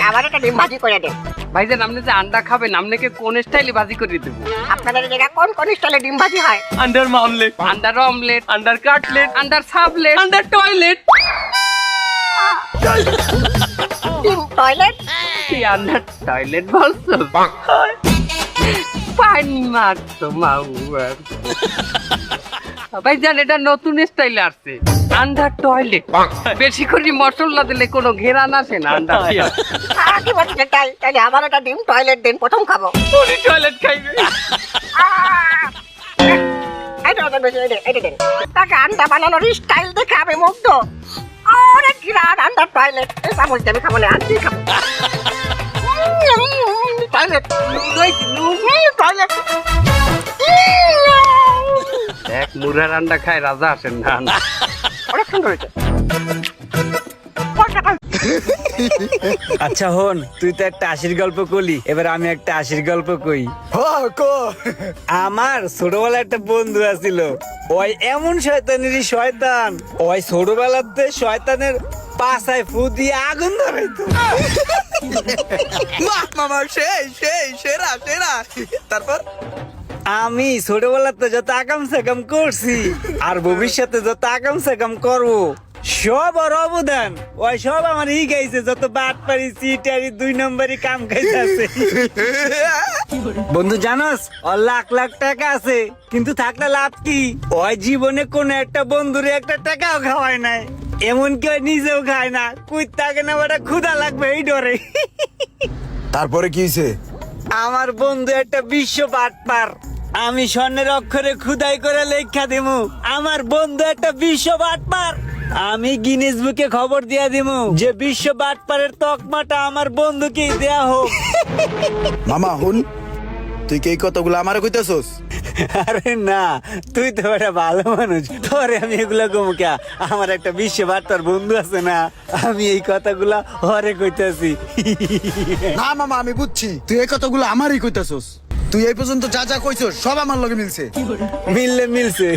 আমার একটা ডিম ভাজি করে দেন। ভাইজান আপনি যে আন্ডা খাবেন আপনাকে কোন স্টাইলে ভাজি করে দেবো? আপনাদের জায়গায় কোন কোন স্টাইলে ডিম ভাজি হয়? Under omelette, under omelette, under cutlet, under sublet, under toilet. ডিম টয়লেট? কি আন্ডার টয়লেট বলছো? পানি মারতো মাউয়ার। ভাইজান এটা নতুন স্টাইলে আসছে, আন্ডার টয়লেট। বেশি করে মশলা দিলে কোনো ঘেরান আসে না আন্ডা দিয়ে। কি বলছেন তাই আমার একটা ডিম টয়লেট দেন, প্রথম খাবো। উনি টয়লেট খাইবে। এটা দেন। তাকে আন্ডা বানানোর স্টাইল দেখে আমি মুগ্ধ। অনেক ঘিরান আন্ডার টয়লেট। চামচ দিয়ে আমি খাবো না, আন্টি খাবো। Toilet toilet. এক মুরার আন্ডা খায় রাজা আসেন না। অনেক সুন্দর হয়েছে। আচ্ছা হন, তুই তো একটা হাসির গল্প কলি, এবার আমি একটা হাসির গল্প কই। আমার ছোটবেলা একটা বন্ধু আছিল, ওই এমন শয়তানেরই শয়তান, ওই ছোটবেলাতে শয়তানের পাছায় ফু দিয়ে আগুন ধরাইতো। মামা সেই সেই সেরা সেরা। তারপর আমি ছোটবেলাতে যত আকাম সাকাম করছি আর ভবিষ্যতে যত আকাম সাকাম করবো সব ওর অবদান, ওই সব আমার ই গাইছে, যত বাট পারি চিটারি 2 নম্বরই কাম খাইছে। বন্ধু জানোস ওর লাখ লাখ টাকা আছে, কিন্তু থাকলে লাভ কি? ওই জীবনে কোন একটা বন্ধুরে একটা টাকাও খাওয়ায় নাই, এমনকি ওই নিজেও খায় না। কুই তাকে না ওটা ক্ষুধা লাগবে এই ডরে। তারপরে কি হয়েছে? আমার বন্ধু একটা বিশ্ব বাটপার, আমি স্বর্ণের অক্ষরে খুদাই করে লেখা দিমু আমার বন্ধু একটা বিশ্ব বাটপার। আমি গিনেস বুকে খবর দিয়া দিমু যে বিশ্ব বাটপারের তকমাটা আমার বন্ধুকেই দেয়া হোক। মামা হুন, তুই কি এই কথাগুলো আমারে কইতেছস? আরে না, তুই তো একটা ভালো মানুষ, তোরে আমি এগুলা কমু কে? আমার একটা বিশ্ব বাটপার বন্ধু আছে না, আমি এই কথাগুলা হরে কইতাছি। না মামা, আমি বুঝছি তুই এই কথাগুলো আমারই কইতেছস। তুই এই পর্যন্ত যা যা কইছস সব আমার লগে মিলছে। মিললে মিলছে।